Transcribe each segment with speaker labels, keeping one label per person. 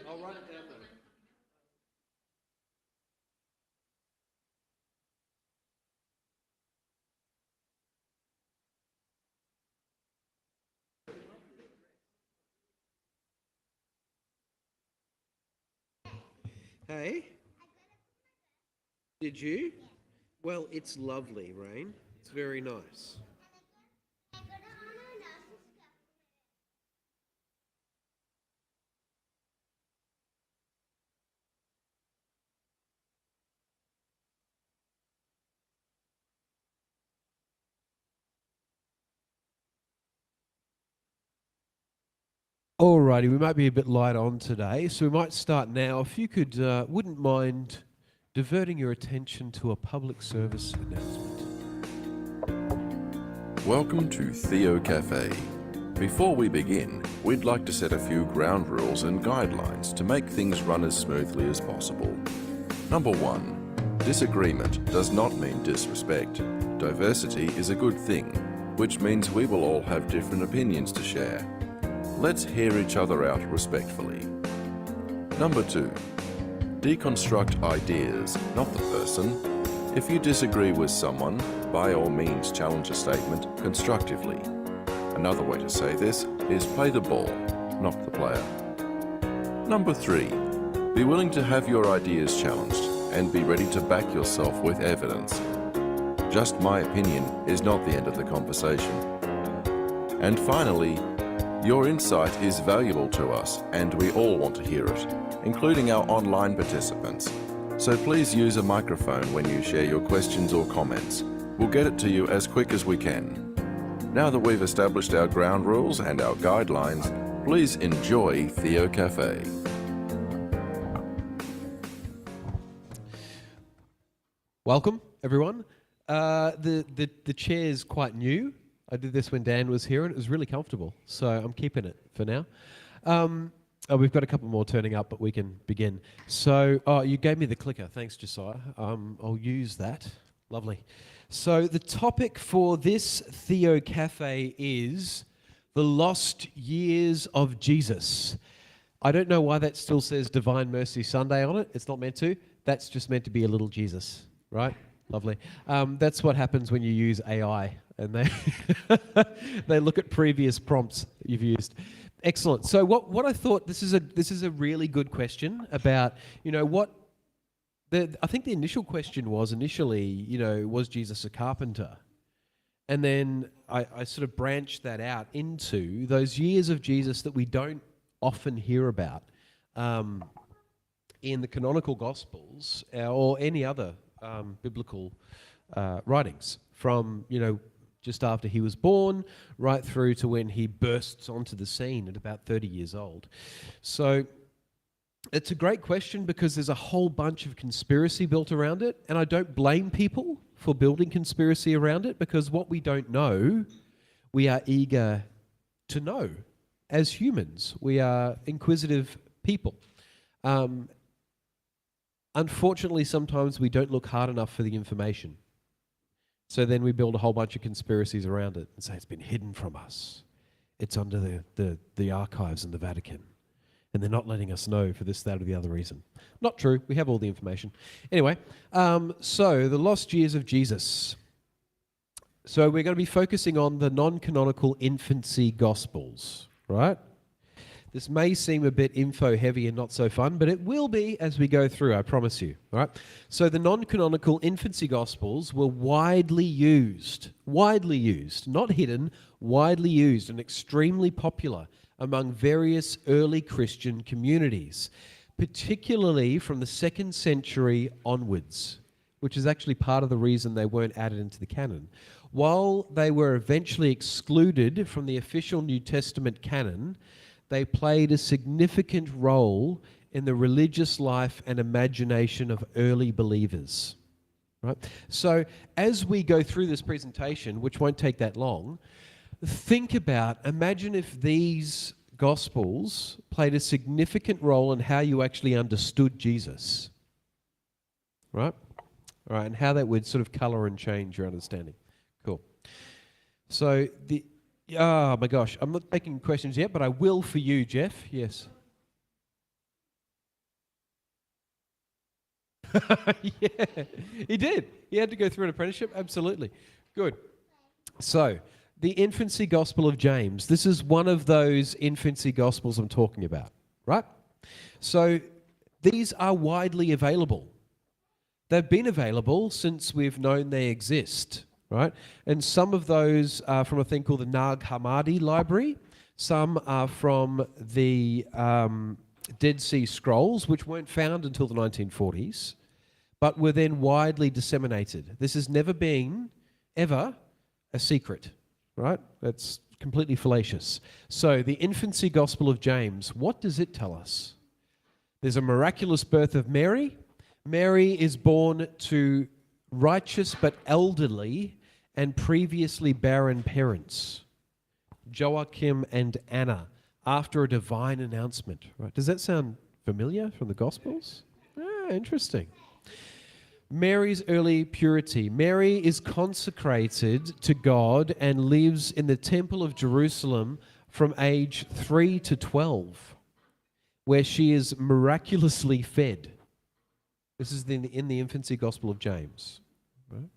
Speaker 1: I'll write it down though. Hey, did you? Well, it's lovely, Rain. It's very nice. Alrighty, we might be a bit light on today, so we might start now. If you could, wouldn't mind diverting your attention to a public service announcement.
Speaker 2: Welcome to Theo Cafe. Before we begin, we'd like to set a few ground rules and guidelines to make things run as smoothly as possible. Number 1. Disagreement does not mean disrespect. Diversity is a good thing, which means we will all have different opinions to share. Let's hear each other out respectfully. Number 2. Deconstruct ideas, not the person. If you disagree with someone, by all means challenge a statement constructively. Another way to say this is play the ball, not the player. Number 3. Be willing to have your ideas challenged and be ready to back yourself with evidence. Just my opinion is not the end of the conversation. And finally, your insight is valuable to us and we all want to hear it, including our online participants. So please use a microphone when you share your questions or comments. We'll get it to you as quick as we can. Now that we've established our ground rules and our guidelines, please enjoy Theo Cafe.
Speaker 1: Welcome, everyone. The chair's quite new. I did this when Dan was here and it was really comfortable, so I'm keeping it for now. We've got a couple more turning up, but we can begin. So, you gave me the clicker. Thanks, Josiah. I'll use that. Lovely. So the topic for this Theo Cafe is the lost years of Jesus. I don't know why that still says Divine Mercy Sunday on it. It's not meant to. That's just meant to be a little Jesus, right? Lovely. That's what happens when you use AI and they they look at previous prompts that you've used. Excellent. So what I thought, this is a really good question about, I think the initial question was was Jesus a carpenter? And then I sort of branched that out into those years of Jesus that we don't often hear about in the canonical Gospels or any other biblical writings from, just after he was born right through to when he bursts onto the scene at about 30 years old. So it's a great question because there's a whole bunch of conspiracy built around it, and I don't blame people for building conspiracy around it because what we don't know, we are eager to know. As humans, we are inquisitive people. Unfortunately, sometimes we don't look hard enough for the information. So then we build a whole bunch of conspiracies around it and say it's been hidden from us. It's under the archives in the Vatican. And they're not letting us know for this, that, or the other reason. Not true. We have all the information. Anyway, so the lost years of Jesus. So we're going to be focusing on the non-canonical infancy Gospels, right? This may seem a bit info-heavy and not so fun, but it will be as we go through, I promise you. All right? So the non-canonical infancy Gospels were widely used, not hidden, widely used and extremely popular among various early Christian communities, particularly from the 2nd century onwards, which is actually part of the reason they weren't added into the canon. While they were eventually excluded from the official New Testament canon, they played a significant role in the religious life and imagination of early believers. Right? So as we go through this presentation, which won't take that long, imagine if these Gospels played a significant role in how you actually understood Jesus. Right? All right, and how that would sort of color and change your understanding. Cool. So oh my gosh, I'm not taking questions yet, but I will for you, Jeff. Yes. Yeah, he did. He had to go through an apprenticeship. Absolutely. Good. So, the infancy gospel of James. This is one of those infancy gospels I'm talking about, right? So, these are widely available. They've been available since we've known they exist, right? And some of those are from a thing called the Nag Hammadi Library. Some are from the Dead Sea Scrolls, which weren't found until the 1940s, but were then widely disseminated. This has never been, ever, a secret, right? That's completely fallacious. So the infancy gospel of James, what does it tell us? There's a miraculous birth of Mary. Mary is born to righteous but elderly and previously barren parents, Joachim and Anna, after a divine announcement. Right? Does that sound familiar from the Gospels? Ah, interesting. Mary's early purity. Mary is consecrated to God and lives in the Temple of Jerusalem from age 3 to 12, where she is miraculously fed. This is in the infancy gospel of James. Right?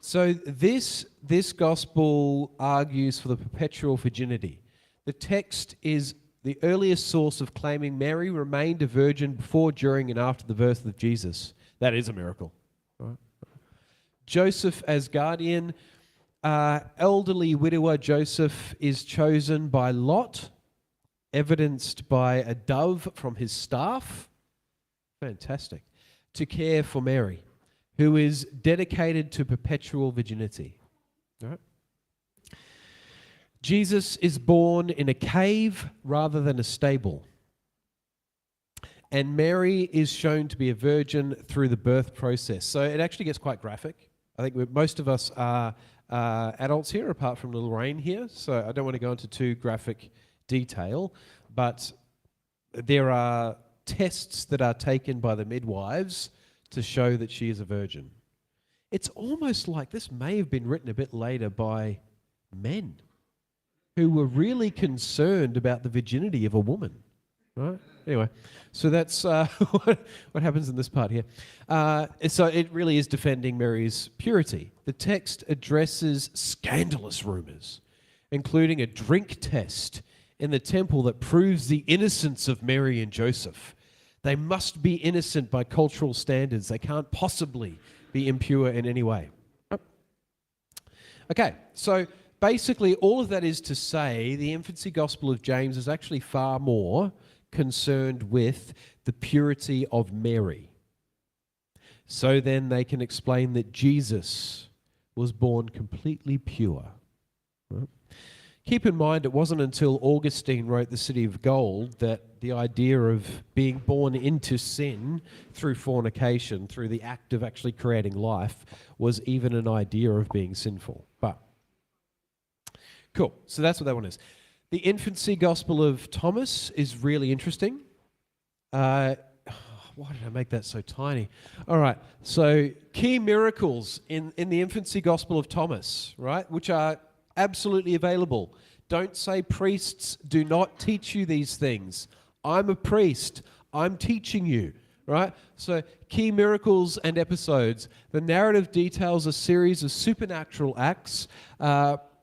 Speaker 1: So this gospel argues for the perpetual virginity. The text is the earliest source of claiming Mary remained a virgin before, during, and after the birth of Jesus. That is a miracle. Right? Joseph as guardian. Elderly widower Joseph is chosen by Lot, evidenced by a dove from his staff. Fantastic. To care for Mary, who is dedicated to perpetual virginity. All right? Jesus is born in a cave rather than a stable. And Mary is shown to be a virgin through the birth process. So it actually gets quite graphic. I think most of us are adults here, apart from little Rain here. So I don't want to go into too graphic detail. But there are tests that are taken by the midwives to show that she is a virgin. It's almost like this may have been written a bit later by men who were really concerned about the virginity of a woman, right? Anyway, so that's what happens in this part here. So it really is defending Mary's purity. The text addresses scandalous rumors, including a drink test in the temple that proves the innocence of Mary and Joseph. They must be innocent by cultural standards. They can't possibly be impure in any way. Okay, so basically all of that is to say the infancy gospel of James is actually far more concerned with the purity of Mary. So then they can explain that Jesus was born completely pure. Right? Keep in mind, it wasn't until Augustine wrote The City of Gold that the idea of being born into sin through fornication, through the act of actually creating life, was even an idea of being sinful. But, cool. So that's what that one is. The infancy gospel of Thomas is really interesting. Why did I make that so tiny? All right. So key miracles in the infancy gospel of Thomas, right, which are absolutely available. Don't say priests do not teach you these things. I'm a priest. I'm teaching you, right? So key miracles and episodes. The narrative details a series of supernatural acts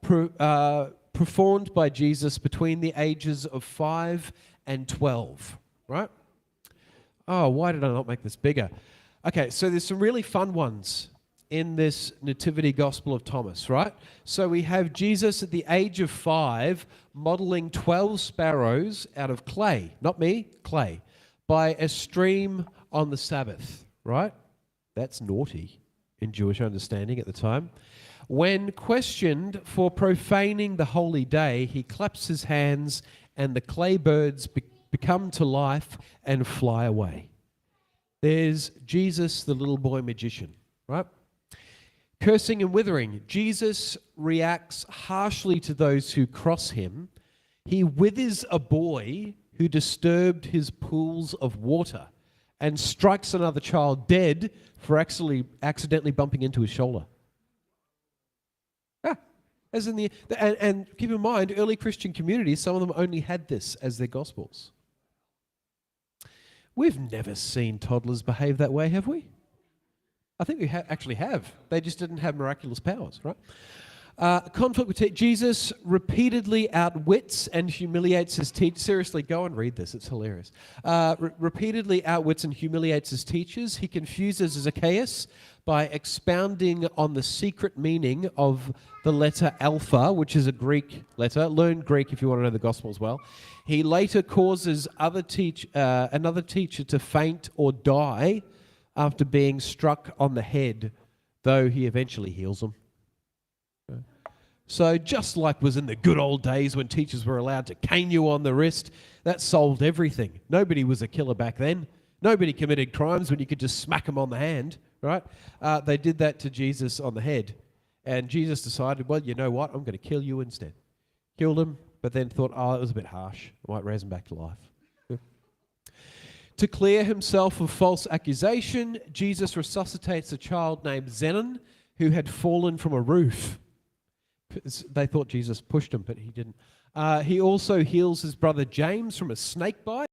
Speaker 1: performed by Jesus between the ages of 5 and 12, right? Oh, why did I not make this bigger? Okay, so there's some really fun ones in this nativity gospel of Thomas, right? So we have Jesus at the age of 5 modeling 12 sparrows out of clay, not me, clay, by a stream on the Sabbath, right? That's naughty in Jewish understanding at the time. When questioned for profaning the holy day, he claps his hands and the clay birds become to life and fly away. There's Jesus, the little boy magician, right? Cursing and withering. Jesus reacts harshly to those who cross him. He withers a boy who disturbed his pools of water and strikes another child dead for accidentally bumping into his shoulder. As in and keep in mind, early Christian communities, some of them only had this as their gospels. We've never seen toddlers behave that way, have we? I think we actually have. They just didn't have miraculous powers, right? Conflict with Jesus repeatedly outwits and humiliates his teachers. Seriously, go and read this. It's hilarious. Repeatedly outwits and humiliates his teachers. He confuses Zacchaeus by expounding on the secret meaning of the letter alpha, which is a Greek letter. Learn Greek if you want to know the gospel as well. He later causes another teacher to faint or die after being struck on the head, though he eventually heals him. So just like was in the good old days when teachers were allowed to cane you on the wrist, that solved everything. Nobody was a killer back then. Nobody committed crimes when you could just smack them on the hand, right? They did that to Jesus on the head. And Jesus decided, well, you know what? I'm going to kill you instead. Killed him, but then thought, oh, it was a bit harsh. I might raise him back to life. To clear himself of false accusation, Jesus resuscitates a child named Zenon who had fallen from a roof. They thought Jesus pushed him, but he didn't. He also heals his brother James from a snake bite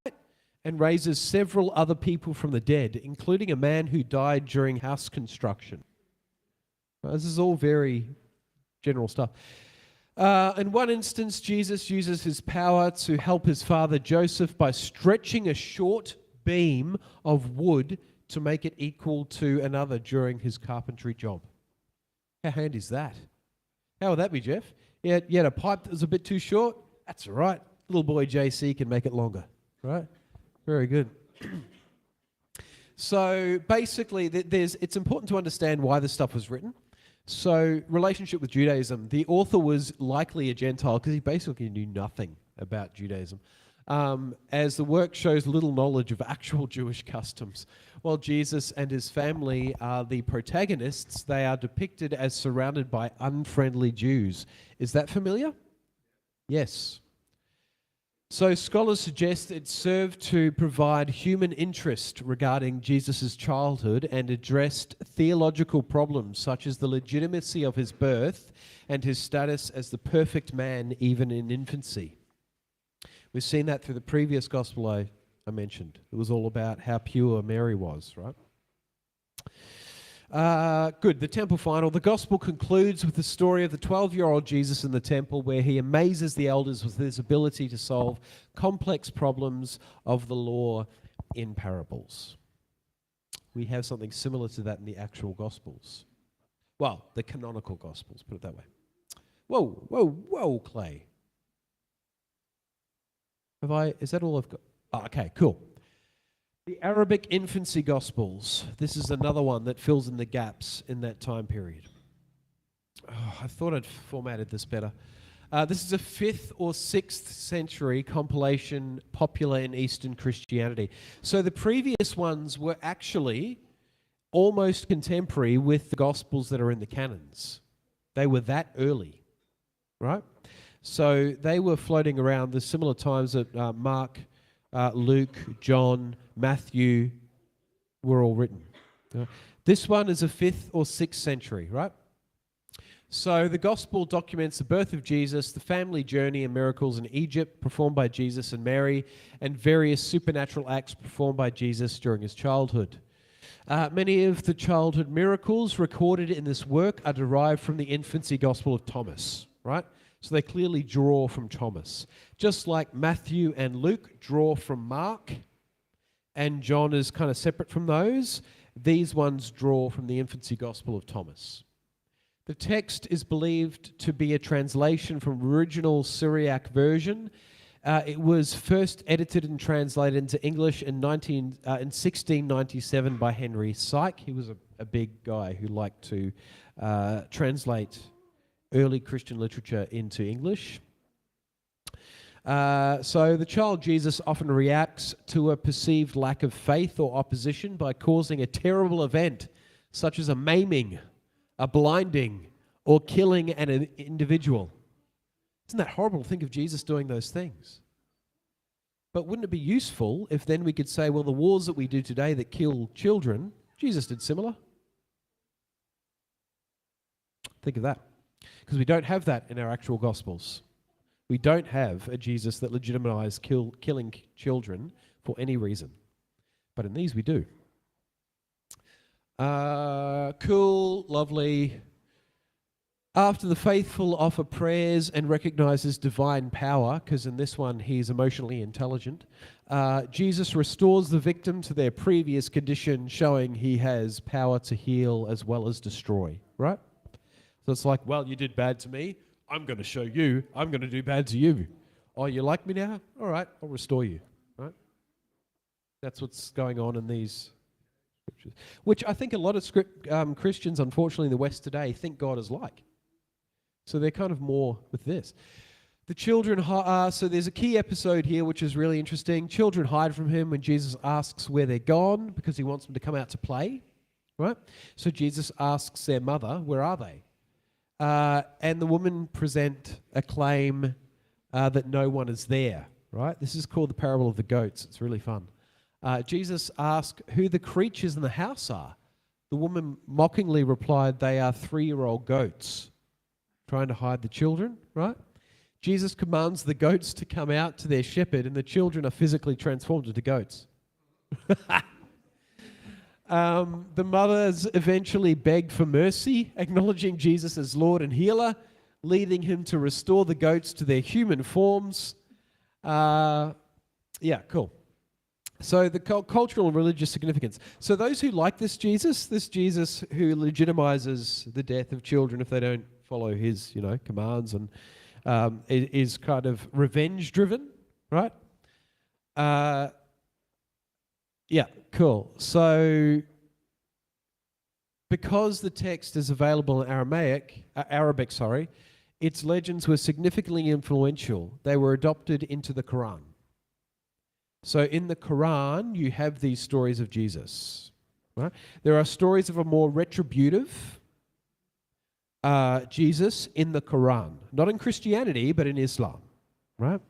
Speaker 1: and raises several other people from the dead, including a man who died during house construction. This is all very general stuff. In one instance, Jesus uses his power to help his father Joseph by stretching a short beam of wood to make it equal to another during his carpentry job. How handy is that? How would that be, Jeff? You had a pipe that was a bit too short? That's all right. Little boy JC can make it longer, right? Very good. So basically, it's important to understand why this stuff was written. So relationship with Judaism, the author was likely a Gentile because he basically knew nothing about Judaism. As the work shows little knowledge of actual Jewish customs. While Jesus and his family are the protagonists, they are depicted as surrounded by unfriendly Jews. Is that familiar? Yes. So scholars suggest it served to provide human interest regarding Jesus' childhood and addressed theological problems such as the legitimacy of his birth and his status as the perfect man even in infancy. We've seen that through the previous gospel I mentioned. It was all about how pure Mary was, right? Good, the temple final. The gospel concludes with the story of the 12-year-old Jesus in the temple where he amazes the elders with his ability to solve complex problems of the law in parables. We have something similar to that in the actual gospels. Well, the canonical gospels, put it that way. Whoa, Clay. Is that all I've got? Oh, okay, cool. The Arabic infancy gospels. This is another one that fills in the gaps in that time period. Oh, I thought I'd formatted this better. This is a 5th or 6th century compilation popular in Eastern Christianity. So the previous ones were actually almost contemporary with the gospels that are in the canons. They were that early, right? So they were floating around the similar times that Mark, Luke, John, Matthew were all written. This one is a 5th or 6th century, right? So the gospel documents the birth of Jesus, the family journey and miracles in Egypt performed by Jesus and Mary, and various supernatural acts performed by Jesus during his childhood. Many of the childhood miracles recorded in this work are derived from the infancy gospel of Thomas, right? So they clearly draw from Thomas. Just like Matthew and Luke draw from Mark, and John is kind of separate from those, these ones draw from the infancy gospel of Thomas. The text is believed to be a translation from original Syriac version. It was first edited and translated into English in 1697 by Henry Syke. He was a big guy who liked to translate early Christian literature into English. So the child Jesus often reacts to a perceived lack of faith or opposition by causing a terrible event, such as a maiming, a blinding, or killing an individual. Isn't that horrible to think of Jesus doing those things? But wouldn't it be useful if then we could say, well, the wars that we do today that kill children, Jesus did similar? Think of that. Because we don't have that in our actual Gospels. We don't have a Jesus that legitimized killing children for any reason. But in these we do. Cool, lovely. After the faithful offer prayers and recognize his divine power, because in this one he's emotionally intelligent, Jesus restores the victim to their previous condition, showing he has power to heal as well as destroy, right? So it's like, well, you did bad to me. I'm going to show you. I'm going to do bad to you. Oh, you like me now? All right, I'll restore you, right? That's what's going on in these scriptures, which I think a lot of Christians, unfortunately, in the West today, think God is like. So they're kind of more with this. The children, so there's a key episode here which is really interesting. Children hide from him when Jesus asks where they're gone because he wants them to come out to play, right? So Jesus asks their mother, where are they? And the women present a claim that no one is there, right? This is called the parable of the goats. It's really fun. Jesus asked who the creatures in the house are. The woman mockingly replied, they are 3-year-old goats, trying to hide the children, right? Jesus commands the goats to come out to their shepherd, and the children are physically transformed into goats. The mothers eventually beg for mercy, acknowledging Jesus as Lord and healer, leading him to restore the goats to their human forms. Yeah, cool. So the cultural and religious significance. So those who like this Jesus who legitimizes the death of children if they don't follow his, commands, and is kind of revenge-driven, right? Yeah, cool. So because the text is available in Arabic, its legends were significantly influential. They were adopted into the Quran. So in the Quran, you have these stories of Jesus, right? There are stories of a more retributive Jesus in the Quran. Not in Christianity, but in Islam, right?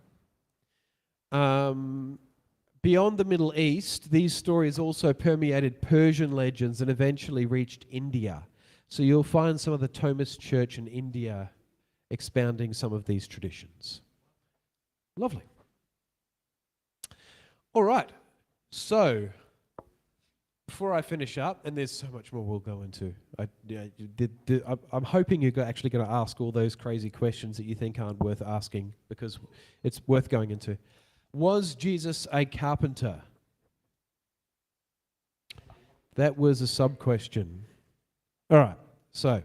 Speaker 1: Beyond the Middle East, these stories also permeated Persian legends and eventually reached India. So you'll find some of the Thomist Church in India expounding some of these traditions. Lovely. All right. So before I finish up, and there's so much more we'll go into, I'm hoping you're actually going to ask all those crazy questions that you think aren't worth asking, because it's worth going into. Was Jesus a carpenter? That was a sub-question. All right, so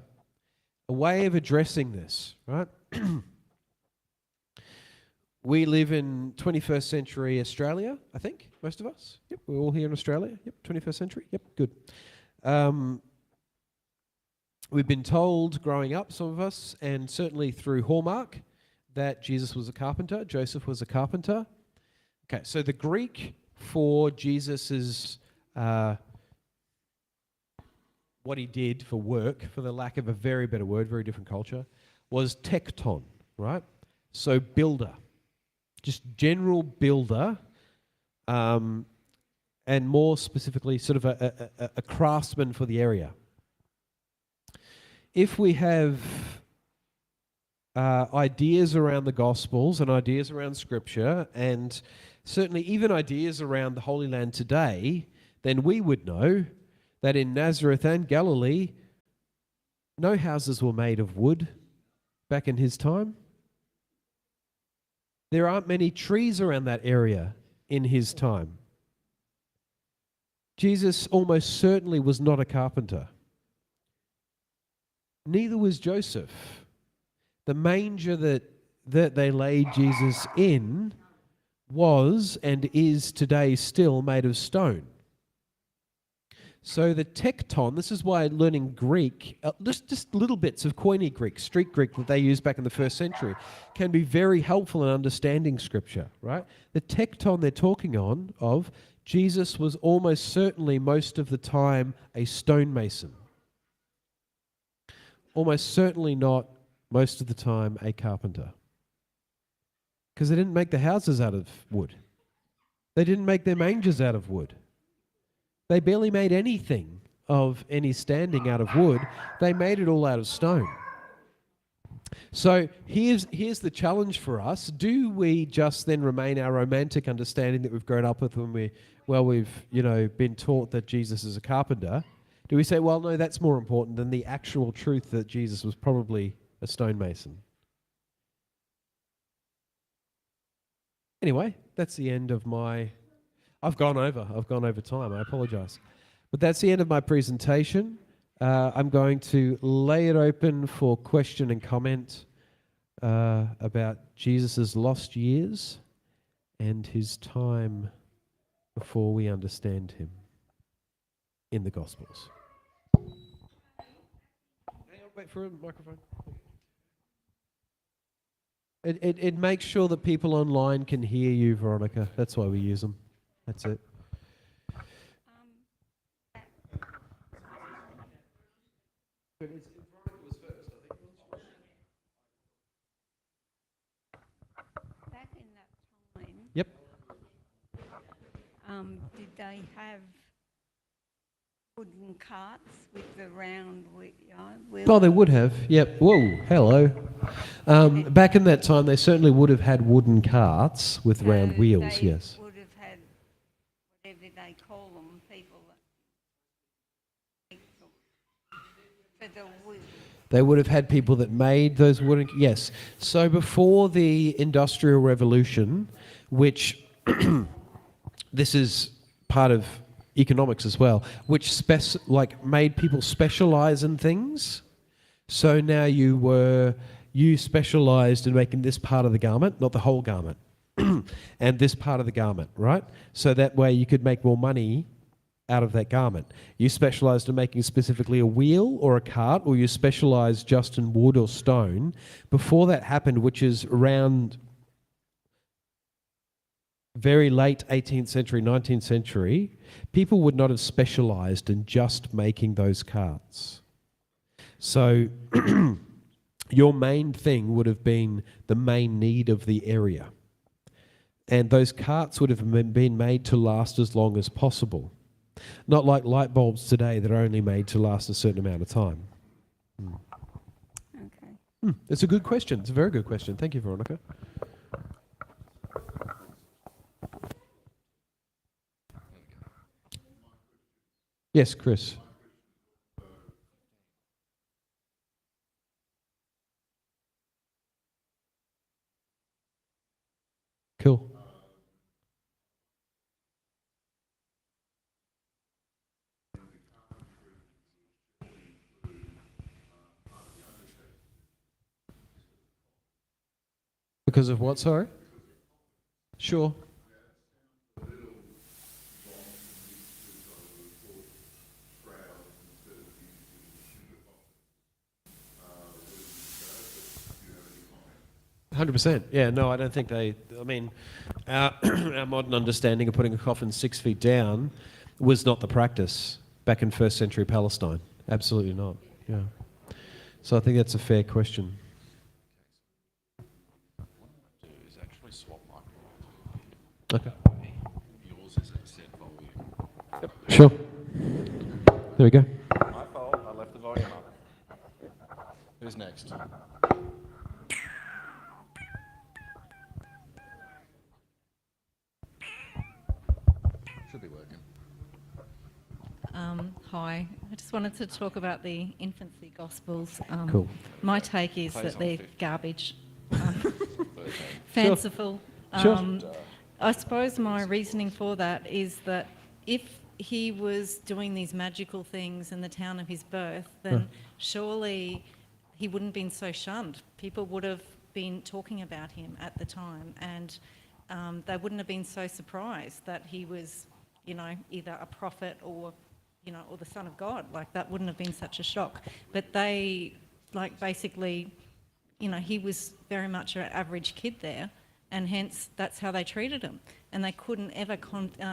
Speaker 1: a way of addressing this, right? We live in 21st century Australia, I think, most of us. Yep, we're all here in Australia. Yep, 21st century. Yep, good. We've been told growing up, some of us, and certainly through Hallmark, that Jesus was a carpenter, Joseph was a carpenter. Okay, so the Greek for Jesus's what he did for work, for the lack of a very better word, very different culture, was tekton, right? So builder, just general builder, and more specifically sort of a craftsman for the area. If we have ideas around the Gospels and ideas around Scripture, and certainly even ideas around the Holy Land today, then we would know that in Nazareth and Galilee, no houses were made of wood back in his time. There aren't many trees around that area in his time. Jesus almost certainly was not a carpenter. Neither was Joseph. The manger that they laid Jesus in was and is today still made of stone. So the tekton, this is why learning Greek, just little bits of Koine Greek, street Greek that they used back in the first century, can be very helpful in understanding Scripture, right? The tekton they're talking of, Jesus was almost certainly most of the time a stonemason. Almost certainly not most of the time a carpenter. Because they didn't make the houses out of wood. They didn't make their mangers out of wood. They barely made anything of any standing out of wood. They made it all out of stone. So here's the challenge for us. Do we just then remain our romantic understanding that we've grown up with when we've been taught that Jesus is a carpenter? Do we say, well, no, that's more important than the actual truth that Jesus was probably a stonemason? Anyway, that's the end of my... I've gone over time. I apologize. But that's the end of my presentation. I'm going to lay it open for question and comment about Jesus' lost years and his time before we understand him in the Gospels. Hang on, wait for a microphone. It makes sure that people online can hear you, Veronica. That's why we use them. That's it.
Speaker 3: Back in that time,
Speaker 1: Yep.
Speaker 3: did they have wooden carts with the round wheels?
Speaker 1: Oh, they would have. Yep. Whoa, hello. Back in that time, they certainly would have had wooden carts with round wheels,
Speaker 3: they
Speaker 1: yes.
Speaker 3: would have had, whatever they call them, people that for the wood.
Speaker 1: They would have had people that made those wooden... Yes. So before the Industrial Revolution, which this is part of economics as well, which made people specialize in things. So now you specialized in making this part of the garment, not the whole garment, and this part of the garment, right? So that way you could make more money out of that garment. You specialized in making specifically a wheel or a cart, or you specialized just in wood or stone. Before that happened, which is around very late 18th century, 19th century, people would not have specialized in just making those carts. So your main thing would have been the main need of the area. And those carts would have been made to last as long as possible. Not like light bulbs today that are only made to last a certain amount of time.
Speaker 3: Okay.
Speaker 1: It's a good question. It's a very good question. Thank you, Veronica. Yes, Chris. Cool. Because of what, sorry? Sure. 100%. Yeah, no, I don't think they... I mean, our modern understanding of putting a coffin 6 feet down was not the practice back in first century Palestine. Absolutely not. Yeah. So I think that's a fair question.
Speaker 2: Is actually swap
Speaker 1: Okay.
Speaker 2: yours is at set volume.
Speaker 1: Yep. Sure. There we go.
Speaker 2: My fault, I left the volume up. Who's next? Should be working.
Speaker 4: Hi, I just wanted to talk about the infancy gospels.
Speaker 1: Cool.
Speaker 4: My take is
Speaker 2: Plays
Speaker 4: that
Speaker 2: on
Speaker 4: they're
Speaker 2: 50.
Speaker 4: garbage,
Speaker 2: 13.
Speaker 4: fanciful.
Speaker 1: Sure.
Speaker 4: I suppose my reasoning for that is that if he was doing these magical things in the town of his birth, then surely he wouldn't have been so shunned. People would have been talking about him at the time, and they wouldn't have been so surprised that he was, either a prophet or the Son of God. Like, that wouldn't have been such a shock. But they, basically, he was very much an average kid there, and hence that's how they treated him. And they couldn't ever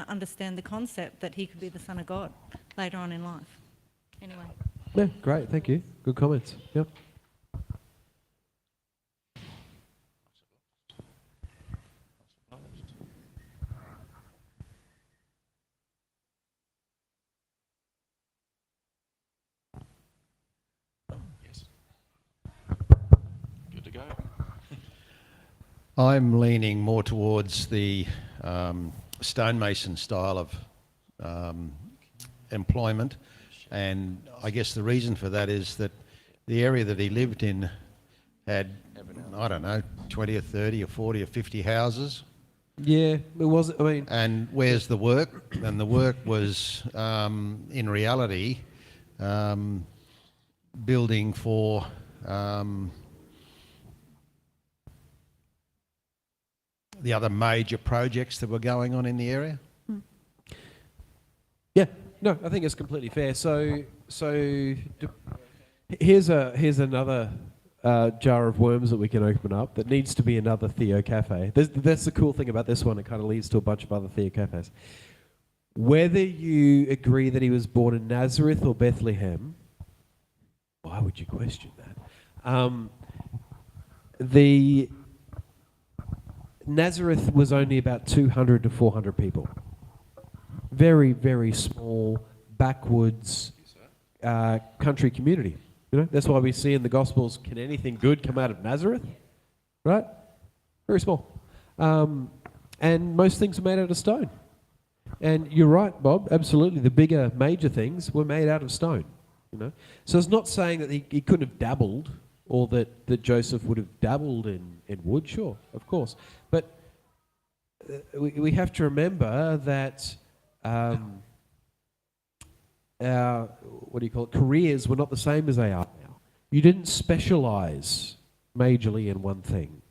Speaker 4: understand the concept that he could be the Son of God later on in life. Anyway.
Speaker 1: Yeah, great. Thank you. Good comments. Yep.
Speaker 5: I'm leaning more towards the stonemason style of employment, and I guess the reason for that is that the area that he lived in had, I don't know, 20 or 30 or 40 or 50 houses.
Speaker 1: Yeah, it was. I mean,
Speaker 5: And where's the work? And the work was, in reality, building for the other major projects that were going on in the area.
Speaker 1: yeah, no, I think it's completely fair. Here's another jar of worms that we can open up that needs to be another Theo cafe. That's the cool thing about this one. It kind of leads to a bunch of other Theo cafes. Whether you agree that he was born in Nazareth or Bethlehem, why would you question that? The Nazareth was only about 200 to 400 people. Very, very small, backwoods country community. You know, that's why we see in the Gospels, can anything good come out of Nazareth? Right? Very small. And most things are made out of stone. And you're right, Bob, absolutely. The bigger, major things were made out of stone. You know? So it's not saying that he couldn't have dabbled, or that Joseph would have dabbled in wood, sure, of course. But we have to remember that our, careers were not the same as they are now. You didn't specialise majorly in one thing.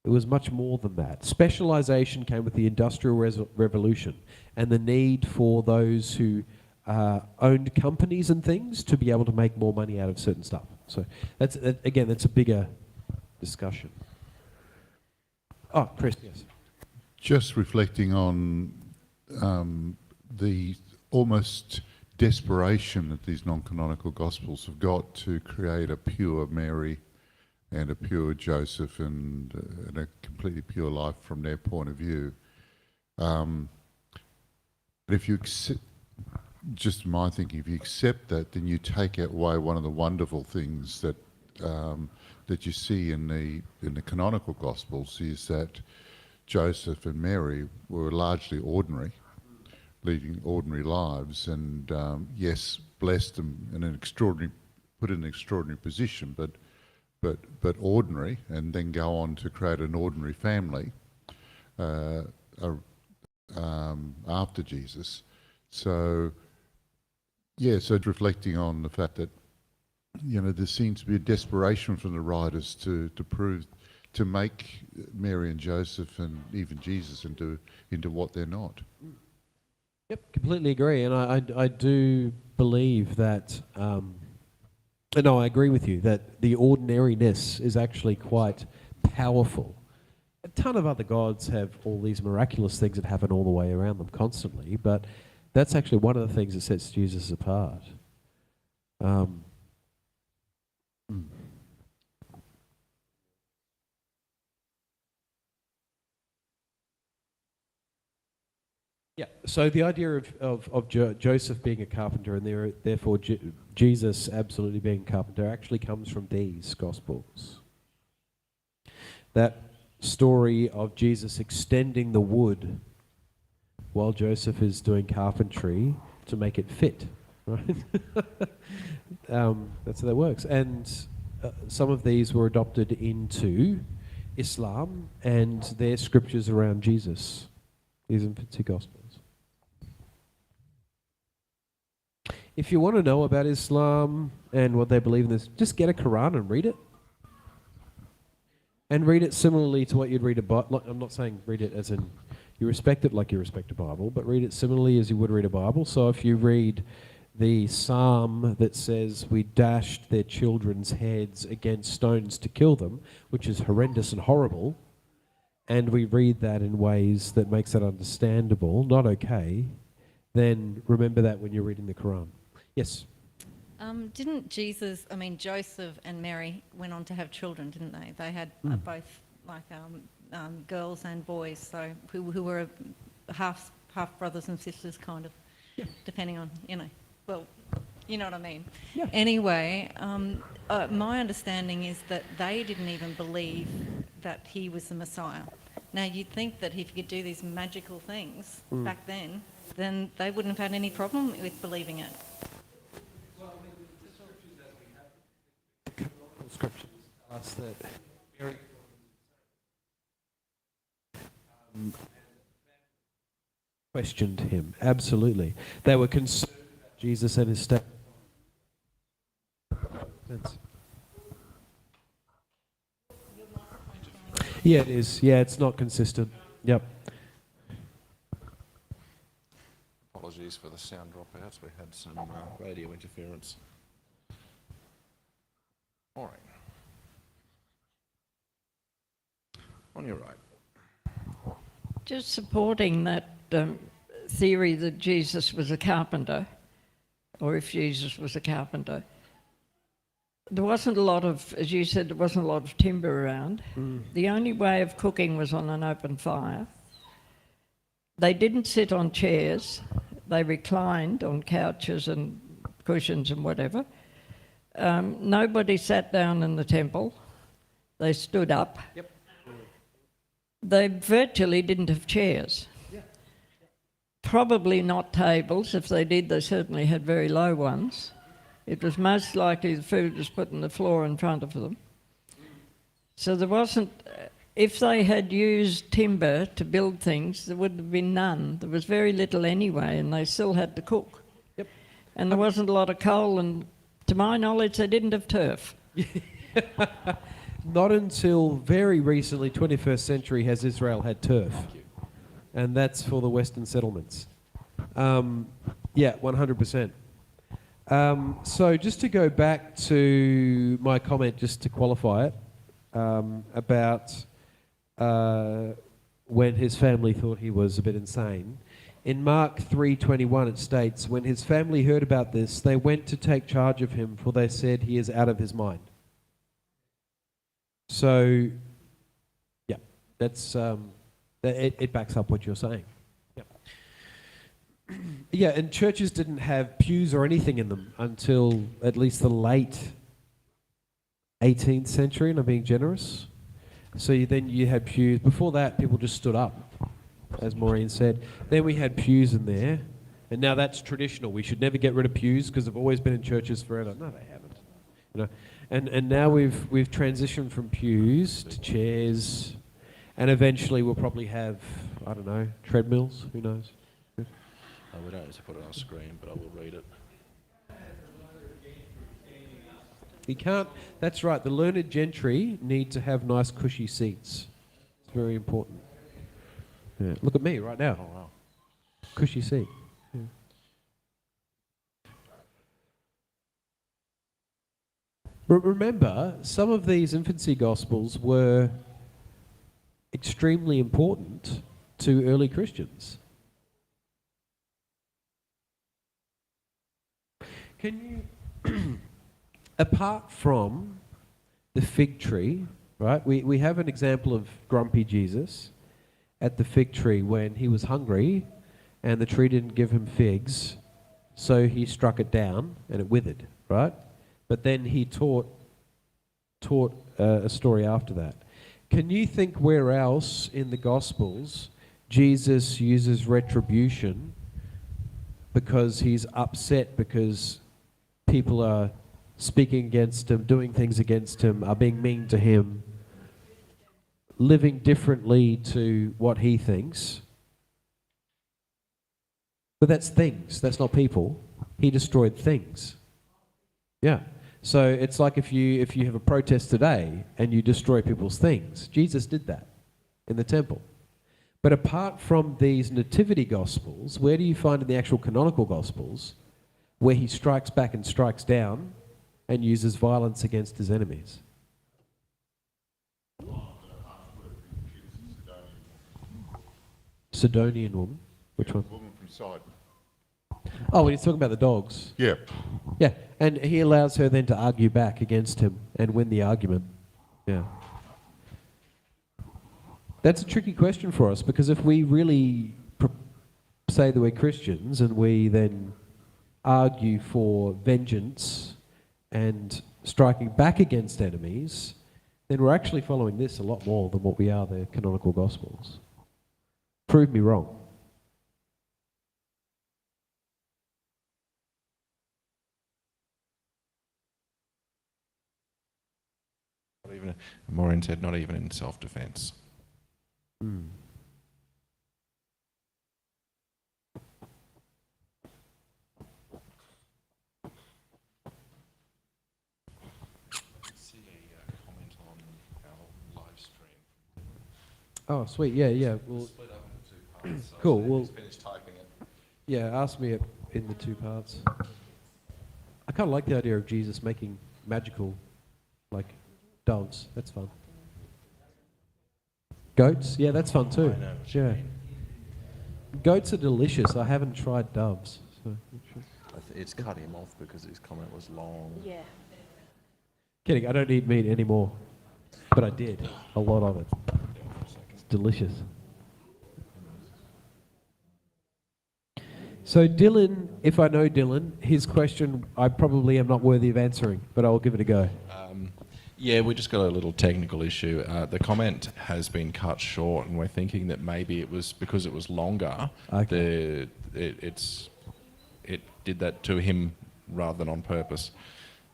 Speaker 1: It was much more than that. Specialisation came with the Industrial Revolution and the need for those who owned companies and things to be able to make more money out of certain stuff. So that's a bigger discussion. Oh, Chris, yes.
Speaker 6: Just reflecting on the almost desperation that these non-canonical Gospels have got to create a pure Mary and a pure Joseph and a completely pure life from their point of view. But if you accept, just my thinking, if you accept that, then you take away one of the wonderful things that that you see in the canonical Gospels, is that Joseph and Mary were largely ordinary, leading ordinary lives, and yes, blessed them in an extraordinary, put in an extraordinary position, but ordinary, and then go on to create an ordinary family after Jesus. So, yeah, so reflecting on the fact that, you know, there seems to be a desperation from the writers to prove, to make Mary and Joseph and even Jesus into what they're not.
Speaker 1: Yep, completely agree. And I do believe that, no, I agree with you, that the ordinariness is actually quite powerful. A ton of other gods have all these miraculous things that happen all the way around them constantly, but that's actually one of the things that sets Jesus apart. Yeah, so the idea of Joseph being a carpenter and therefore Jesus absolutely being a carpenter actually comes from these Gospels. That story of Jesus extending the wood while Joseph is doing carpentry to make it fit, right? That's how that works. And some of these were adopted into Islam and their scriptures around Jesus. These are two Gospels. If you want to know about Islam and what they believe in this, just get a Quran and read it. And read it similarly to what you'd read a Bible. I'm not saying read it as in you respect it like you respect a Bible, but read it similarly as you would read a Bible. So if you read the psalm that says we dashed their children's heads against stones to kill them, which is horrendous and horrible, and we read that in ways that makes that understandable, not okay, then remember that when you're reading the Quran. Yes?
Speaker 4: Didn't Joseph and Mary went on to have children, didn't they? They had both like girls and boys, so who were half brothers and sisters, kind of, depending on, well, you know what I mean.
Speaker 1: Yeah.
Speaker 4: Anyway, my understanding is that they didn't even believe that he was the Messiah. Now, you'd think that if he could do these magical things back then they wouldn't have had any problem with believing it.
Speaker 1: Scriptures us that very questioned him. Absolutely, they were concerned about Jesus and his state. Yeah, it is. Yeah, it's not consistent. Yep.
Speaker 2: Apologies for the sound dropouts. We had some radio interference. All right. On your right.
Speaker 7: Just supporting that theory that Jesus was a carpenter, or if Jesus was a carpenter, there wasn't a lot of, as you said, there wasn't a lot of timber around. The only way of cooking was on an open fire. They didn't sit on chairs. They reclined on couches and cushions and whatever. Nobody sat down in the temple. They stood up.
Speaker 1: Yep.
Speaker 7: They virtually didn't have chairs. Probably not tables. If they did, they certainly had very low ones. It was most likely the food was put on the floor in front of them. So there wasn't, if they had used timber to build things, there would have been none. There was very little anyway, and they still had to cook.
Speaker 1: Yep.
Speaker 7: And there wasn't a lot of coal, and to my knowledge, they didn't have turf.
Speaker 1: Not until very recently, 21st century, has Israel had turf. And that's for the Western settlements. Yeah, 100%. So just to go back to my comment, just to qualify it, about when his family thought he was a bit insane. In Mark 3:21 it states, when his family heard about this, they went to take charge of him, for they said he is out of his mind. So, yeah, that's it backs up what you're saying. Yeah. Yeah, and churches didn't have pews or anything in them until at least the late 18th century, and I'm being generous. So then you had pews. Before that, people just stood up, as Maureen said. Then we had pews in there, and now that's traditional. We should never get rid of pews because they've always been in churches forever. No, they haven't. You know, and now we've transitioned from pews to chairs, and eventually we'll probably have, I don't know, treadmills. Who knows?
Speaker 2: We don't have to put it on screen, but I will read it.
Speaker 1: You can't. That's right. The learned gentry need to have nice, cushy seats. It's very important. Yeah. Look at me right now.
Speaker 2: Oh, wow.
Speaker 1: Cushy seat. Yeah. Remember, some of these infancy gospels were extremely important to early Christians. Can you, apart from the fig tree, right? We have an example of grumpy Jesus at the fig tree when he was hungry and the tree didn't give him figs, so he struck it down and it withered, right? But then he taught a story after that. Can you think where else in the Gospels Jesus uses retribution because he's upset because people are speaking against him, doing things against him, are being mean to him, living differently to what he thinks? But that's things, that's not people. He destroyed things. Yeah. So it's like if you have a protest today and you destroy people's things. Jesus did that in the temple. But apart from these nativity gospels, where do you find in the actual canonical gospels where he strikes back and strikes down and uses violence against his enemies? Sidonian woman? Which one?
Speaker 6: Woman from Sidon.
Speaker 1: Oh, when he's talking about the dogs.
Speaker 6: Yeah.
Speaker 1: Yeah, and he allows her then to argue back against him and win the argument. Yeah. That's a tricky question for us, because if we really say that we're Christians and we then argue for vengeance and striking back against enemies, then we're actually following this a lot more than what we are the canonical Gospels. Prove me wrong.
Speaker 2: Not even, Maureen said, not even in self-defense.
Speaker 1: Mm.
Speaker 2: See a comment on our live stream.
Speaker 1: Oh, sweet. Yeah. Well,
Speaker 2: Split up into two parts. So
Speaker 1: cool.
Speaker 2: I'll
Speaker 1: Well,
Speaker 2: just finish typing it.
Speaker 1: yeah, ask me it in the two parts. I kind of like the idea of Jesus making magical, like, doves. That's fun. Goats? Yeah, that's fun too.
Speaker 2: I know what you
Speaker 1: Yeah.
Speaker 2: mean.
Speaker 1: Goats are delicious. I haven't tried doves. So.
Speaker 2: It's cut him off because his comment was long.
Speaker 7: Yeah.
Speaker 1: Kidding, I don't eat meat anymore. But I did. A lot of it. It's delicious. So Dylan, if I know Dylan, his question I probably am not worthy of answering, but I'll give it a go.
Speaker 2: Yeah, we just got a little technical issue. The comment has been cut short, and we're thinking that maybe it was because it was longer.
Speaker 1: Okay.
Speaker 2: It did that to him rather than on purpose.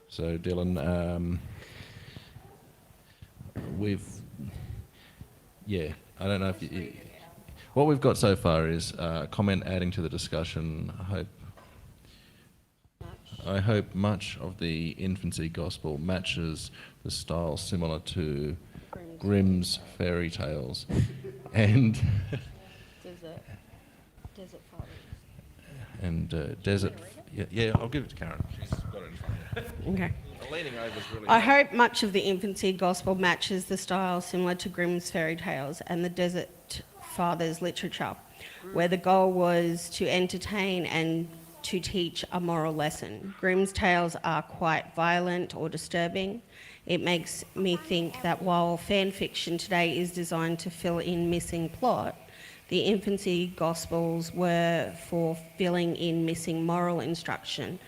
Speaker 2: So Dylan, I don't know if you, what we've got so far is a comment adding to the discussion. I hope much of the infancy gospel matches the style similar to Grimm's fairy tales, and
Speaker 7: Desert Fathers.
Speaker 2: and desert. Yeah, I'll give it to Karen. She's got it in front of her.
Speaker 8: Okay.
Speaker 2: Leaning over is really.
Speaker 8: I hope much of the infancy gospel matches the style similar to Grimm's fairy tales and the Desert Fathers literature, where the goal was to entertain and to teach a moral lesson. Grimm's tales are quite violent or disturbing. It makes me think that while fan fiction today is designed to fill in missing plot, the infancy gospels were for filling in missing moral instruction,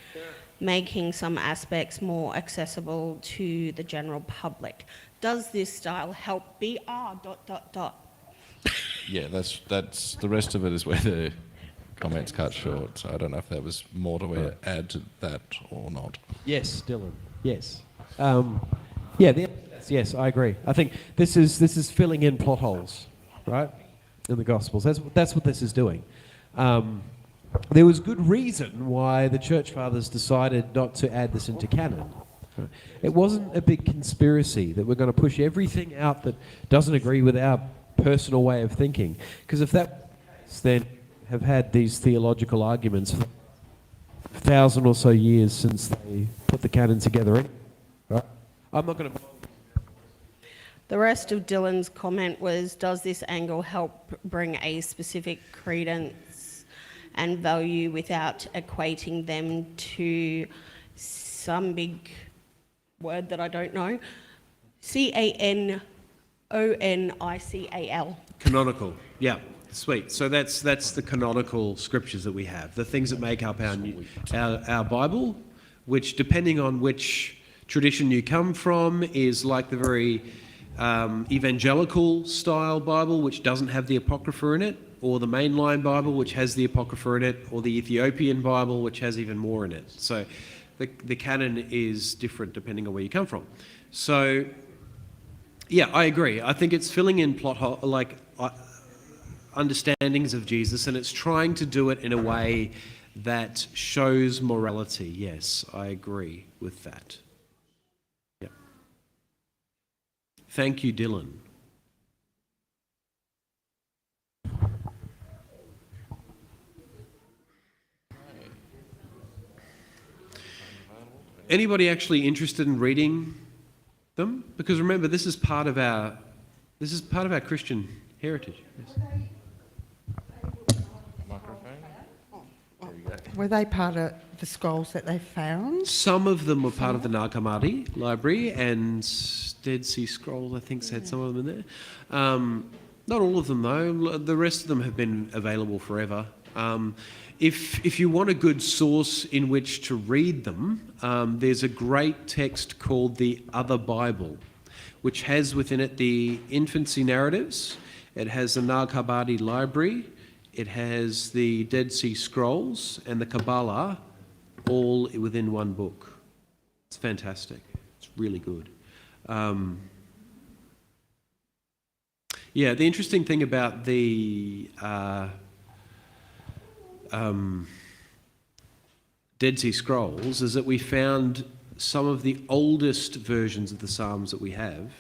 Speaker 8: making some aspects more accessible to the general public. Does this style help BR ...
Speaker 2: Yeah, that's the rest of it is where the comments cut short. So I don't know if there was more to add to that or not.
Speaker 1: Yes, Dylan. Yes. Yes, I agree. I think this is filling in plot holes, right, in the Gospels. That's what this is doing. There was good reason why the Church Fathers decided not to add this into canon. It wasn't a big conspiracy that we're going to push everything out that doesn't agree with our personal way of thinking. Because if that was the case, then have had these theological arguments for 1,000 or so years since they put the canon together. Right? I'm not going to...
Speaker 8: The rest of Dylan's comment was, does this angle help bring a specific credence and value without equating them to some big word that I don't know? CANONICAL.
Speaker 1: Canonical, yeah, sweet. So that's the canonical scriptures that we have, the things that make up our Bible, which, depending on which tradition you come from, is like the very evangelical style Bible, which doesn't have the Apocrypha in it, or the mainline Bible, which has the Apocrypha in it, or the Ethiopian Bible, which has even more in it. So the canon is different depending on where you come from. So, yeah, I agree. I think it's filling in understandings of Jesus, and it's trying to do it in a way that shows morality. Yes, I agree with that. Yep. Thank you, Dylan. Anybody actually interested in reading them? Because remember, this is part of our Christian heritage. Yes.
Speaker 9: Were they part of the scrolls that they found?
Speaker 1: Some of them were part of the Nag Hammadi library, and Dead Sea Scrolls, I think, had some of them in there. Not all of them, though. The rest of them have been available forever. If you want a good source in which to read them, there's a great text called the Other Bible, which has within it the infancy narratives. It has the Nag Hammadi library. It has the Dead Sea Scrolls and the Kabbalah, all within one book. It's fantastic. It's really good. Yeah, the interesting thing about the Dead Sea Scrolls is that we found some of the oldest versions of the Psalms that we have,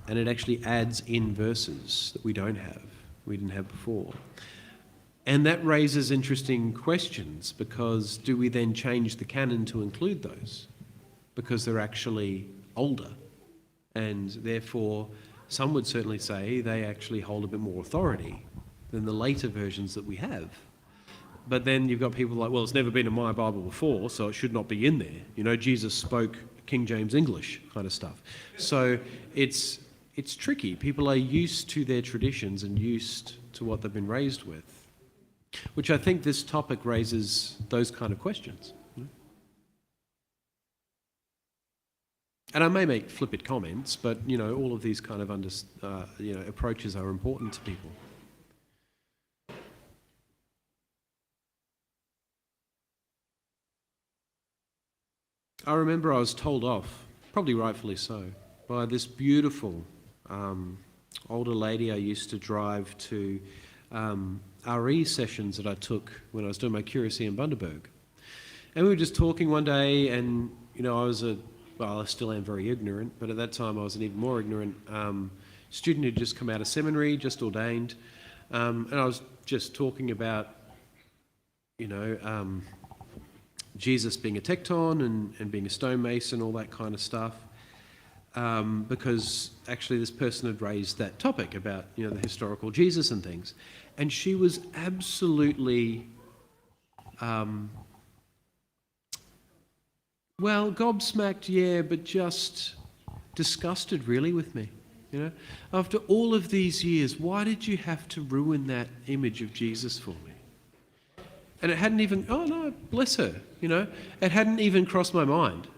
Speaker 1: and it actually adds in verses that we didn't have before. And that raises interesting questions, because do we then change the canon to include those? Because they're actually older, and therefore some would certainly say they actually hold a bit more authority than the later versions that we have. But then you've got people like, well, it's never been in my Bible before, so it should not be in there. You know, Jesus spoke King James English kind of stuff. So it's tricky. People are used to their traditions and used to what they've been raised with, which I think this topic raises those kind of questions. And I may make flippant comments, but, you know, all of these kind of approaches are important to people. I remember I was told off, probably rightfully so, by this beautiful older lady I used to drive to RE sessions that I took when I was doing my curacy in Bundaberg. And we were just talking one day, and, you know, I still am very ignorant, but at that time I was an even more ignorant student who'd just come out of seminary, just ordained, and I was just talking about, you know, Jesus being a tecton and being a stonemason, all that kind of stuff, because actually this person had raised that topic about, you know, the historical Jesus and things, and she was absolutely well, gobsmacked, yeah, but just disgusted really with me, you know. After all of these years, why did you have to ruin that image of Jesus for me? And it hadn't even, oh no, bless her, you know. It hadn't even crossed my mind.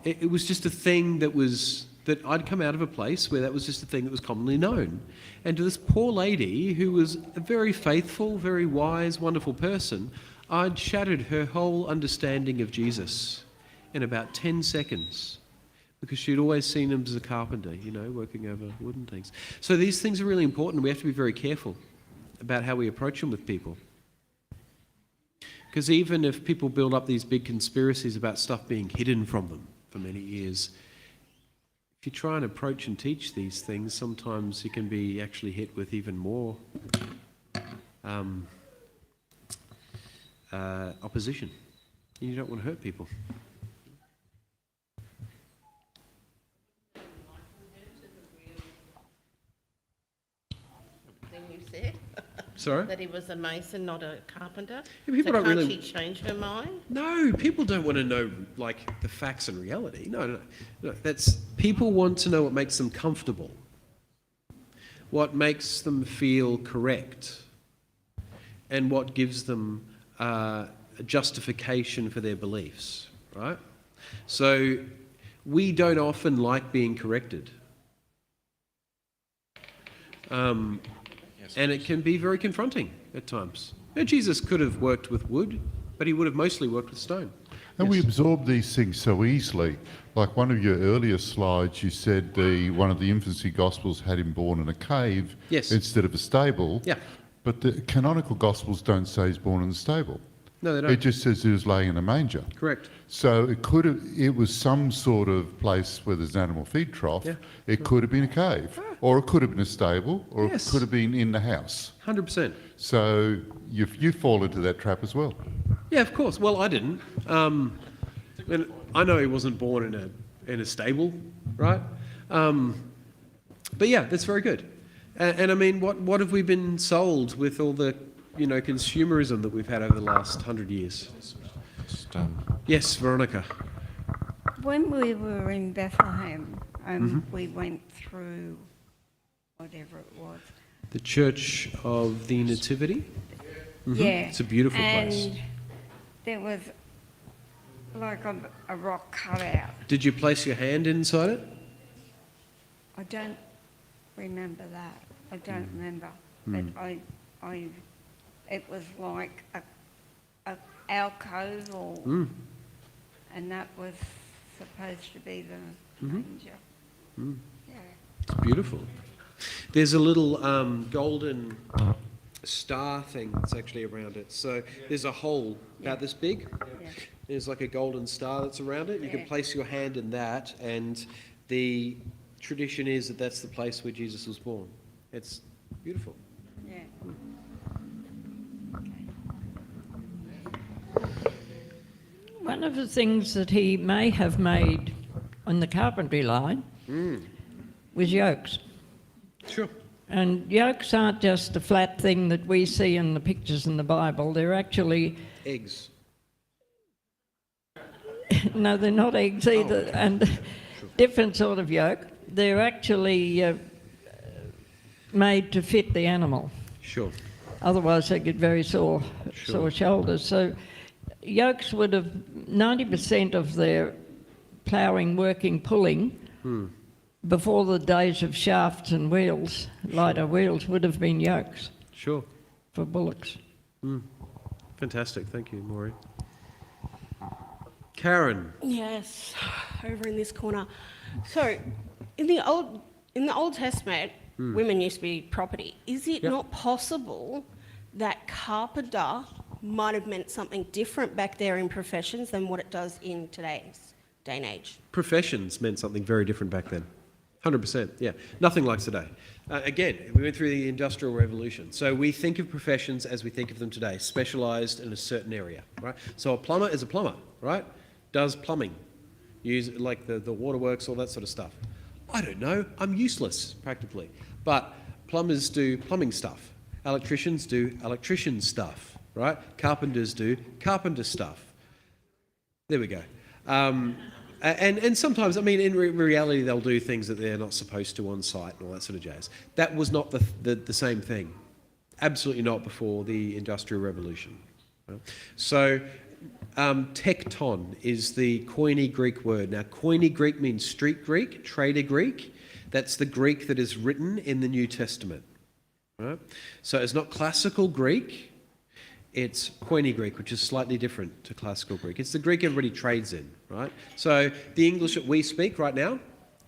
Speaker 1: It was just a thing that I'd come out of a place where that was just a thing that was commonly known. And to this poor lady, who was a very faithful, very wise, wonderful person, I'd shattered her whole understanding of Jesus in about 10 seconds, because she'd always seen him as a carpenter, you know, working over wooden things. So these things are really important. We have to be very careful about how we approach them with people. Because even if people build up these big conspiracies about stuff being hidden from them for many years, if you try and approach and teach these things, sometimes you can be actually hit with even more opposition. And you don't want to hurt people.
Speaker 10: You said
Speaker 1: Sorry?
Speaker 10: that he was a mason, not a carpenter.
Speaker 1: Yeah, people
Speaker 10: so
Speaker 1: don't
Speaker 10: can't
Speaker 1: really-
Speaker 10: she change her mind?
Speaker 1: No, people don't want to know, like, the facts and reality. No. That's, people want to know what makes them comfortable, what makes them feel correct, and what gives them a justification for their beliefs, right? So we don't often like being corrected. And it can be very confronting at times. Now, Jesus could have worked with wood, but he would have mostly worked with stone.
Speaker 6: And we
Speaker 1: Yes.
Speaker 6: absorb these things so easily. Like one of your earlier slides, you said one of the infancy gospels had him born in a cave
Speaker 1: Yes.
Speaker 6: instead of a stable.
Speaker 1: Yeah.
Speaker 6: But the canonical gospels don't say he's born in a stable.
Speaker 1: No, they don't.
Speaker 6: It just says he was laying in a manger.
Speaker 1: Correct.
Speaker 6: So it was some sort of place where there's an animal feed trough.
Speaker 1: Yeah.
Speaker 6: It could have been a cave, or it could have been a stable, or
Speaker 1: Yes.
Speaker 6: it could have been in the house.
Speaker 1: 100%.
Speaker 6: So you fall into that trap as well.
Speaker 1: Yeah, of course. Well, I didn't. And I know he wasn't born in a stable, right? But yeah, that's very good. And I mean, what have we been sold with all the, you know, consumerism that we've had over the last 100 years? Yes, Veronica.
Speaker 3: When we were in Bethlehem, we went through whatever it was.
Speaker 1: The Church of the Nativity.
Speaker 3: Yeah.
Speaker 1: It's a beautiful place.
Speaker 3: And there was like a rock cut out.
Speaker 1: Did you place your hand inside it?
Speaker 3: I don't remember that. I don't remember. But it was like a alcove or, and that was supposed to be the manger. Yeah.
Speaker 1: It's beautiful. There's a little golden star thing that's actually around it. So there's a hole about this big.
Speaker 3: Yeah.
Speaker 1: There's like a golden star that's around it. You can
Speaker 3: Yeah.
Speaker 1: place your hand in that, and the tradition is that that's the place where Jesus was born. It's beautiful.
Speaker 3: Yeah.
Speaker 7: One of the things that he may have made on the carpentry line was yokes.
Speaker 1: Sure.
Speaker 7: And yokes aren't just a flat thing that we see in the pictures in the Bible. They're actually,
Speaker 1: Eggs.
Speaker 7: no, they're not eggs either, and different sort of yoke. They're actually made to fit the animal.
Speaker 1: Sure.
Speaker 7: Otherwise they get very sore shoulders. So yokes would have 90% of their ploughing, working, pulling before the days of shafts and wheels, lighter wheels, would have been yokes
Speaker 1: Sure.
Speaker 7: for bullocks.
Speaker 1: Fantastic. Thank you, Maureen. Karen.
Speaker 8: Yes, over in this corner. So, in the Old Testament, women used to be property. Is it not possible that carpenter might have meant something different back there in professions than what it does in today's day and age?
Speaker 1: Professions meant something very different back then. 100%, yeah. Nothing like today. Again, we went through the Industrial Revolution. So we think of professions as we think of them today, specialised in a certain area, right? So a plumber is a plumber, right? Does plumbing. Use like the waterworks, all that sort of stuff. I don't know. I'm useless, practically. But plumbers do plumbing stuff. Electricians do electrician stuff, right? Carpenters do carpenter stuff. There we go. And sometimes, I mean, in reality, they'll do things that they're not supposed to on site and all that sort of jazz. That was not the same thing. Absolutely not before the Industrial Revolution. Right? So, tekton is the Koine Greek word. Now, Koine Greek means street Greek, trader Greek. That's the Greek that is written in the New Testament. Right? So it's not classical Greek. It's Koine Greek, which is slightly different to classical Greek. It's the Greek everybody trades in, right? So the English that we speak right now,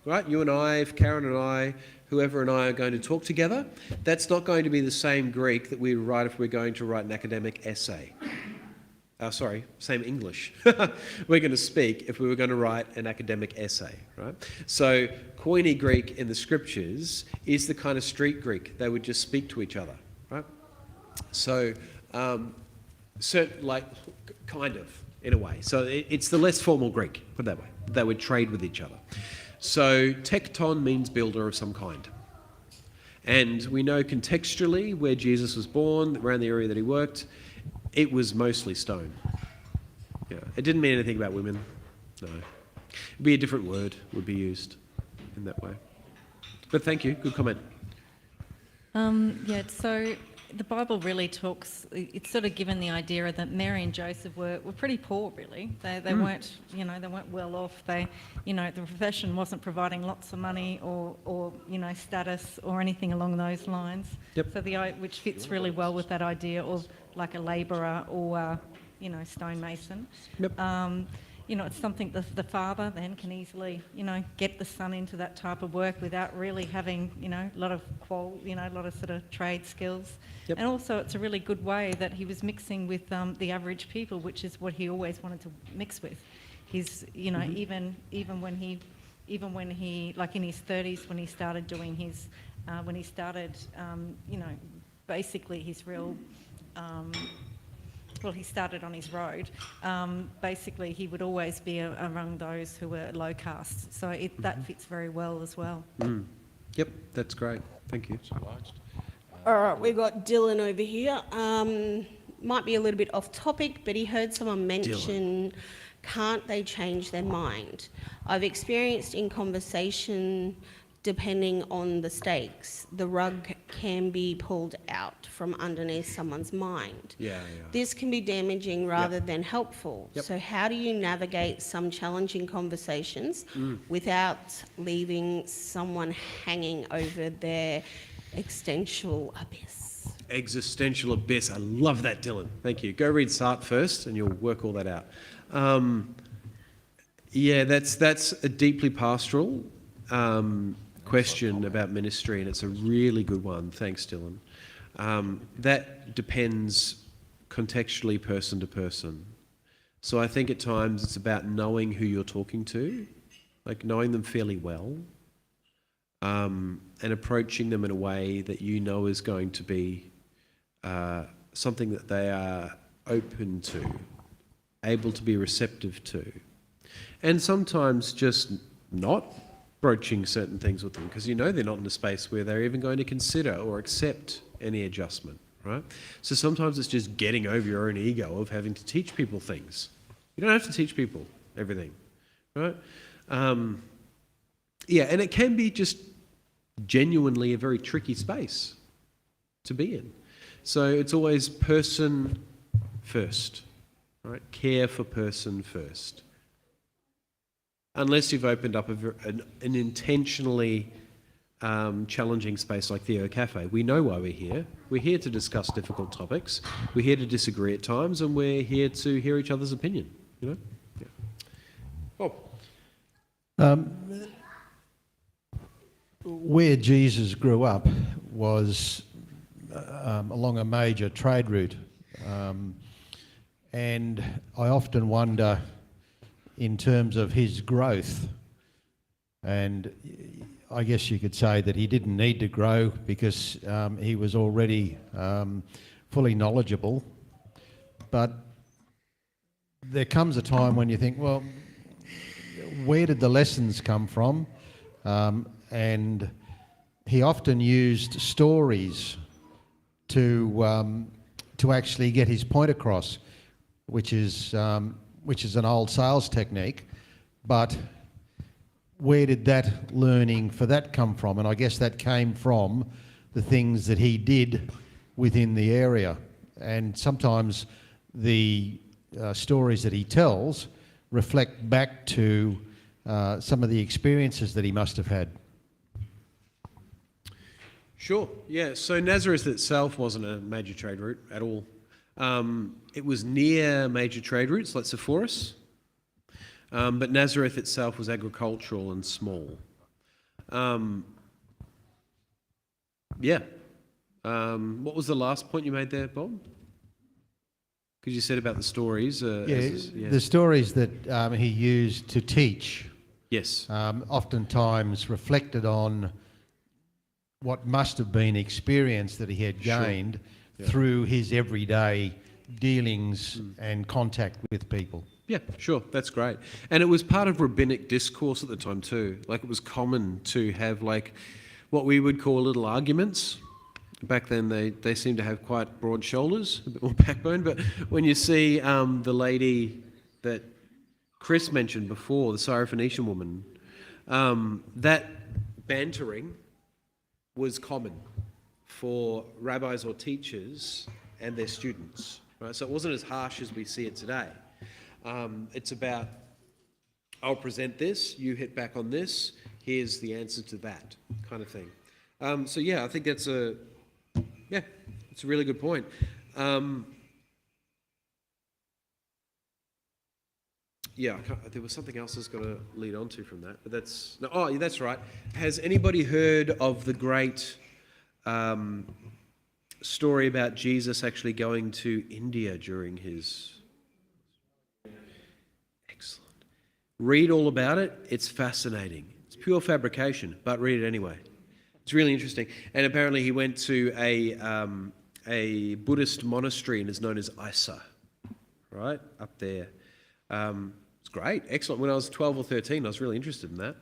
Speaker 1: right? You and I, if Karen and I, whoever and I are going to talk together, that's not going to be the same Greek that we write if we're going to write an academic essay. Same English we're going to speak if we were going to write an academic essay, right? So Koine Greek in the scriptures is the kind of street Greek. They would just speak to each other, right? So, kind of, in a way. So it's the less formal Greek, put it that way. They would trade with each other. So tekton means builder of some kind. And we know contextually where Jesus was born, around the area that he worked, it was mostly stone. Yeah, it didn't mean anything about women, no. It'd be a different word would be used in that way. But thank you, good comment.
Speaker 4: So the Bible really talks, it's sort of given the idea that Mary and Joseph were pretty poor, really. They weren't, they weren't well off. The profession wasn't providing lots of money or status or anything along those lines.
Speaker 1: Yep.
Speaker 4: So which fits really well with that idea of like a labourer or, stonemason.
Speaker 1: Yep.
Speaker 4: It's something the father then can easily, get the son into that type of work without really having, a lot of a lot of sort of trade skills.
Speaker 1: Yep.
Speaker 4: And also it's a really good way that he was mixing with the average people, which is what he always wanted to mix with. His, even when he, like in his 30s, when he started doing his, basically his real, he started on his road. Basically, he would always be among those who were low caste. So that fits very well as well.
Speaker 1: Yep, that's great. Thank you.
Speaker 8: All right, we've got Dylan over here. Might be a little bit off topic, but he heard someone mention, can't they change their mind? I've experienced in conversation depending on the stakes, the rug can be pulled out from underneath someone's mind.
Speaker 1: Yeah.
Speaker 8: This can be damaging rather than helpful.
Speaker 1: Yep.
Speaker 8: So how do you navigate some challenging conversations without leaving someone hanging over their existential abyss?
Speaker 1: Existential abyss. I love that, Dylan. Thank you. Go read Sartre first and you'll work all that out. Yeah, that's a deeply pastoral question about ministry, and it's a really good one. Thanks, Dylan. That depends contextually person to person. So I think at times it's about knowing who you're talking to, like knowing them fairly well, and approaching them in a way that you know is going to be something that they are open to, able to be receptive to. And sometimes just not broaching certain things with them because you know they're not in a space where they're even going to consider or accept any adjustment, right? So sometimes it's just getting over your own ego of having to teach people things. You don't have to teach people everything, right? Yeah, and it can be just genuinely a very tricky space to be in. So it's always person first, right? Care for person first. Unless you've opened up an intentionally challenging space like Theo Cafe. We know why we're here. We're here to discuss difficult topics. We're here to disagree at times, and we're here to hear each other's opinion, you know? Yeah. Bob?
Speaker 5: Where Jesus grew up was along a major trade route. And I often wonder, in terms of his growth, and I guess you could say that he didn't need to grow because he was already fully knowledgeable, but there comes a time when you think, well, where did the lessons come from? And he often used stories to actually get his point across, which is an old sales technique, but where did that learning for that come from? And I guess that came from the things that he did within the area. And sometimes the stories that he tells reflect back to some of the experiences that he must have had.
Speaker 1: Sure, yeah. So Nazareth itself wasn't a major trade route at all. It was near major trade routes like Sepphoris, but Nazareth itself was agricultural and small. Yeah. What was the last point you made there, Bob? Because you said about the stories.
Speaker 5: The stories that he used to teach,
Speaker 1: Yes.
Speaker 5: oftentimes reflected on what must have been experience that he had gained through his everyday dealings and contact with people.
Speaker 1: Yeah, sure. That's great. And it was part of rabbinic discourse at the time too. Like it was common to have like what we would call little arguments. Back then they seemed to have quite broad shoulders, a bit more backbone. But when you see the lady that Chris mentioned before, the Syrophoenician woman, that bantering was common for rabbis or teachers and their students. Right? So it wasn't as harsh as we see it today. It's about, I'll present this, you hit back on this, here's the answer to that kind of thing. So yeah, I think it's a really good point. There was something else I was going to lead on to from that, but that's right. Has anybody heard of the great story about Jesus actually going to India during his... Excellent. Read all about it. It's fascinating. It's pure fabrication, but read it anyway. It's really interesting. And apparently he went to a Buddhist monastery and is known as Isa, right, up there. It's great, excellent. When I was 12 or 13, I was really interested in that.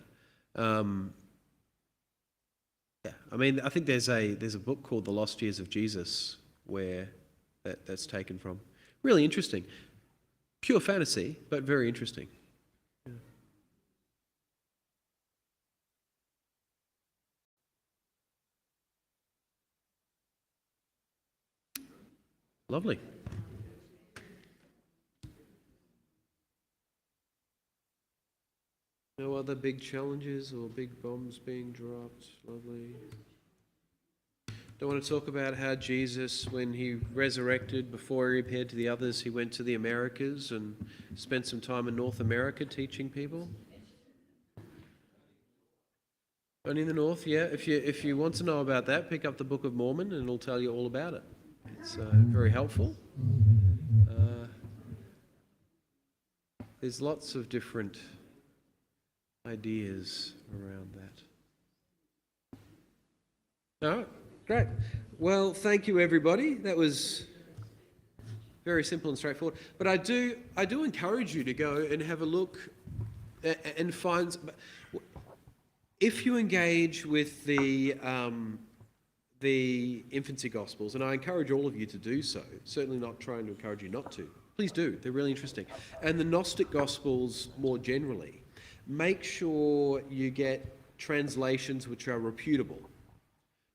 Speaker 1: I think there's a book called The Lost Years of Jesus where that's taken from. Really interesting. Pure fantasy, but very interesting. Lovely. No other big challenges or big bombs being dropped. Lovely. Don't want to talk about how Jesus, when he resurrected, before he appeared to the others, he went to the Americas and spent some time in North America teaching people. Only in the north, yeah. If you want to know about that, pick up the Book of Mormon and it'll tell you all about it. It's very helpful. There's lots of different ideas around that. All right, great. Well, thank you, everybody. That was very simple and straightforward. But I do encourage you to go and have a look and find. If you engage with the infancy gospels, and I encourage all of you to do so, certainly not trying to encourage you not to. Please do. They're really interesting. And the Gnostic gospels more generally. Make sure you get translations which are reputable.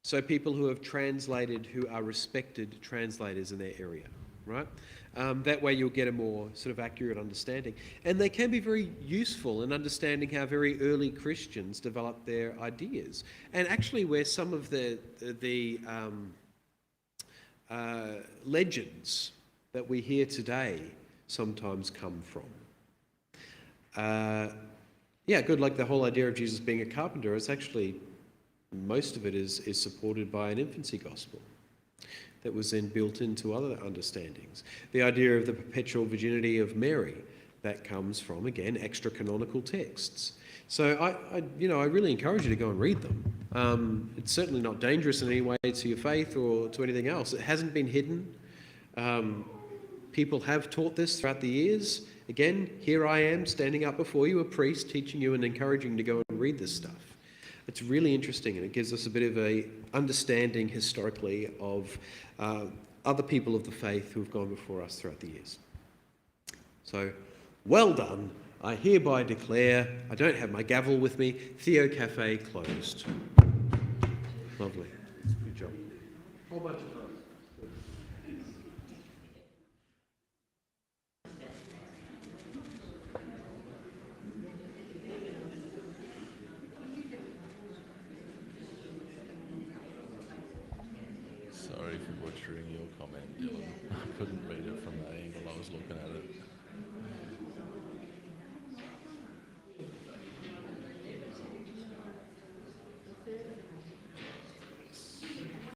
Speaker 1: So people who have translated, who are respected translators in their area, right? That way you'll get a more sort of accurate understanding. And they can be very useful in understanding how very early Christians developed their ideas. And actually where some of the legends that we hear today sometimes come from. Yeah, good, like the whole idea of Jesus being a carpenter, it's actually, most of it is supported by an infancy gospel that was then built into other understandings. The idea of the perpetual virginity of Mary, that comes from, again, extra-canonical texts. So I really encourage you to go and read them. It's certainly not dangerous in any way to your faith or to anything else. It hasn't been hidden. People have taught this throughout the years. Again, here I am standing up before you, a priest, teaching you and encouraging you to go and read this stuff. It's really interesting, and it gives us a bit of a understanding historically of other people of the faith who have gone before us throughout the years. So, well done. I hereby declare, I don't have my gavel with me, Theo Cafe closed. Lovely. Good job. Whole bunch of fun.
Speaker 2: Sorry for butchering your comment, Dylan. I couldn't read it from the angle I was looking at it.